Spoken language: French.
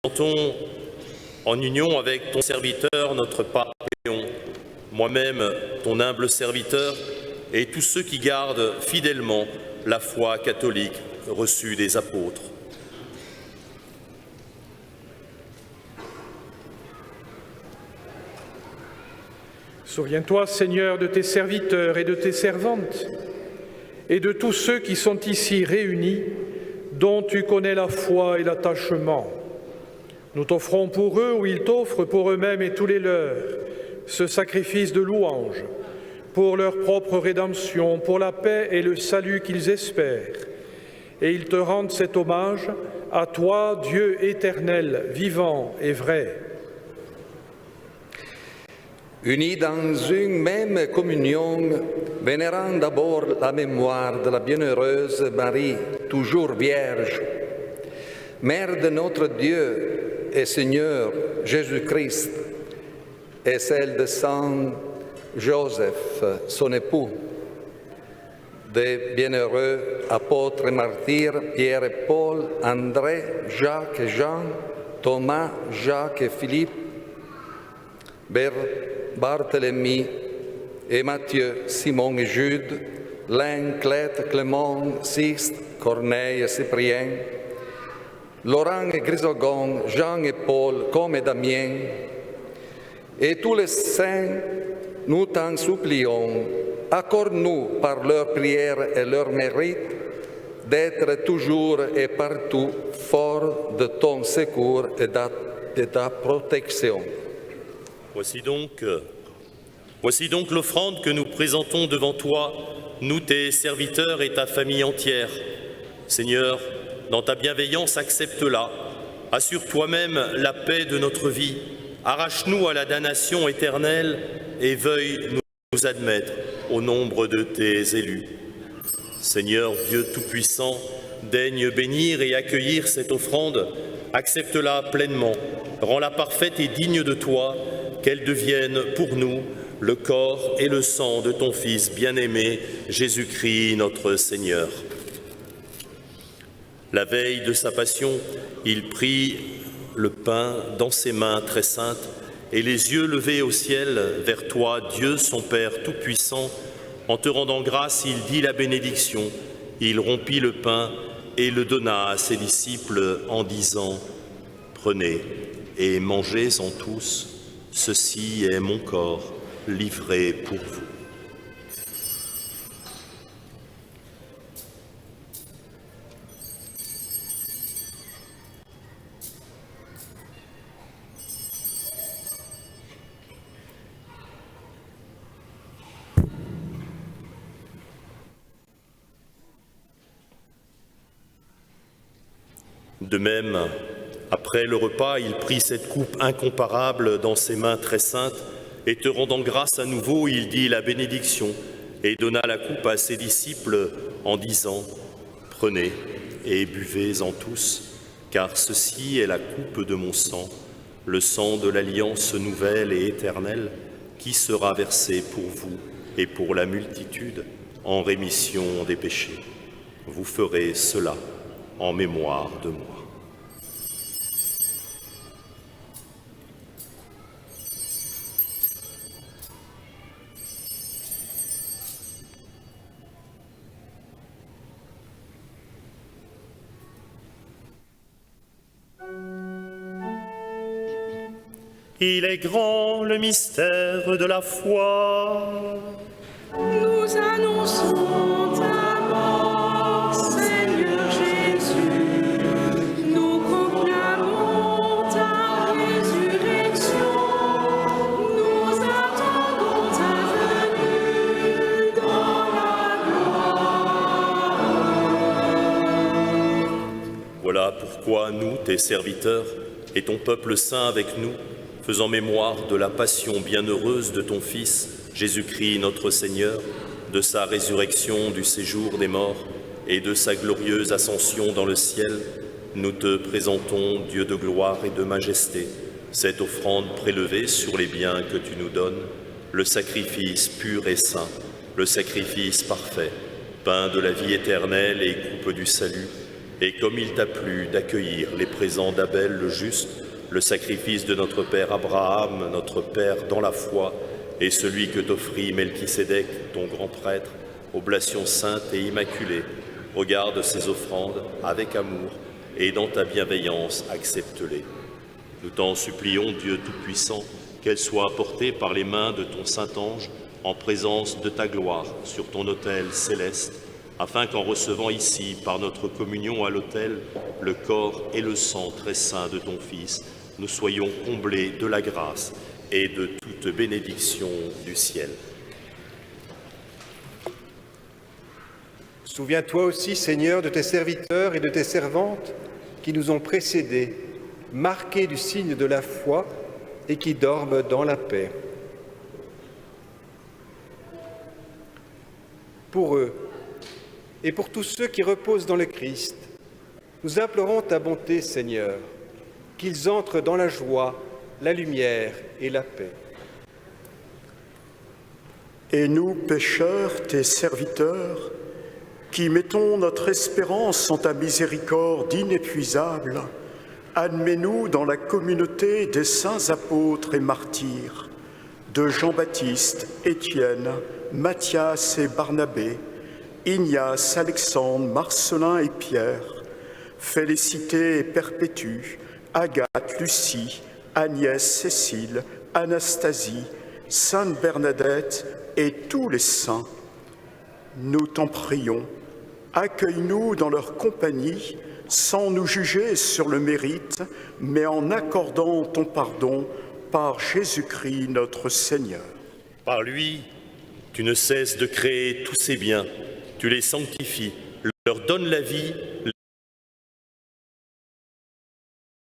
présentons en union avec ton serviteur, notre Pape Léon, moi-même, ton humble serviteur, et tous ceux qui gardent fidèlement la foi catholique reçue des apôtres. Souviens-toi, Seigneur, de tes serviteurs et de tes servantes, et de tous ceux qui sont ici réunis, dont tu connais la foi et l'attachement. Nous t'offrons pour eux, ou ils t'offrent pour eux-mêmes et tous les leurs, ce sacrifice de louange, pour leur propre rédemption, pour la paix et le salut qu'ils espèrent. Et ils te rendent cet hommage, à toi, Dieu éternel, vivant et vrai. Unis dans une même communion, vénérant d'abord la mémoire de la bienheureuse Marie, toujours vierge, Mère de notre Dieu et Seigneur Jésus-Christ, et celle de Saint Joseph, son époux, des bienheureux apôtres et martyrs Pierre et Paul, André, Jacques et Jean, Thomas, Jacques et Philippe, Barthélemy et Matthieu, Simon et Jude, Lin, Clète, Clément, Sixte, Corneille et Cyprien, Laurent et Chrysogone, Jean et Paul, comme et Damien, et tous les saints, nous t'en supplions, accorde-nous par leurs prières et leurs mérites d'être toujours et partout forts de ton secours et de ta protection. Voici donc l'offrande que nous présentons devant toi, nous tes serviteurs et ta famille entière. Seigneur, dans ta bienveillance, accepte-la. Assure toi-même la paix de notre vie. Arrache-nous à la damnation éternelle et veuille nous admettre au nombre de tes élus. Seigneur Dieu Tout-Puissant, daigne bénir et accueillir cette offrande. Accepte-la pleinement. Rends-la parfaite et digne de toi, qu'elle devienne pour nous le corps et le sang de ton Fils bien-aimé, Jésus-Christ notre Seigneur. La veille de sa passion, il prit le pain dans ses mains très saintes et les yeux levés au ciel vers toi, Dieu son Père Tout-Puissant, en te rendant grâce, il dit la bénédiction. Il rompit le pain et le donna à ses disciples en disant « Prenez et mangez-en tous. Ceci est mon corps livré pour vous. » De même, après le repas, il prit cette coupe incomparable dans ses mains très saintes, et te rendant grâce à nouveau, il dit la bénédiction, et donna la coupe à ses disciples en disant « Prenez et buvez-en tous, car ceci est la coupe de mon sang, le sang de l'alliance nouvelle et éternelle, qui sera versé pour vous et pour la multitude en rémission des péchés. Vous ferez cela en mémoire de moi. » Il est grand le mystère de la foi. Nous annonçons ta mort, Seigneur Jésus. Nous proclamons ta résurrection. Nous attendons ta venue dans la gloire. Voilà pourquoi nous, tes serviteurs, et ton peuple saint avec nous, faisant mémoire de la passion bienheureuse de ton Fils, Jésus-Christ notre Seigneur, de sa résurrection du séjour des morts et de sa glorieuse ascension dans le ciel, nous te présentons, Dieu de gloire et de majesté, cette offrande prélevée sur les biens que tu nous donnes, le sacrifice pur et saint, le sacrifice parfait, pain de la vie éternelle et coupe du salut, Et comme il t'a plu d'accueillir les présents d'Abel le juste, le sacrifice de notre père Abraham, notre père dans la foi, et celui que t'offrit Melchisédek, ton grand prêtre, oblation sainte et immaculée, regarde ces offrandes avec amour et dans ta bienveillance accepte-les. Nous t'en supplions, Dieu Tout-Puissant, qu'elles soient apportées par les mains de ton Saint-Ange en présence de ta gloire sur ton autel céleste, afin qu'en recevant ici, par notre communion à l'autel, le corps et le sang très saint de ton Fils, nous soyons comblés de la grâce et de toute bénédiction du ciel. Souviens-toi aussi, Seigneur, de tes serviteurs et de tes servantes qui nous ont précédés, marqués du signe de la foi et qui dorment dans la paix. Pour eux et pour tous ceux qui reposent dans le Christ, nous implorons ta bonté, Seigneur, qu'ils entrent dans la joie, la lumière et la paix. Et nous, pécheurs, tes serviteurs, qui mettons notre espérance en ta miséricorde inépuisable, admets-nous dans la communauté des saints apôtres et martyrs, de Jean-Baptiste, Étienne, Matthias et Barnabé, Ignace, Alexandre, Marcelin et Pierre, Félicité et Perpétue, Agathe, Lucie, Agnès, Cécile, Anastasie, Sainte Bernadette et tous les saints. Nous t'en prions, accueille-nous dans leur compagnie, sans nous juger sur le mérite, mais en accordant ton pardon par Jésus-Christ notre Seigneur. Par lui, tu ne cesses de créer tous ces biens, tu les sanctifies, leur donnes la vie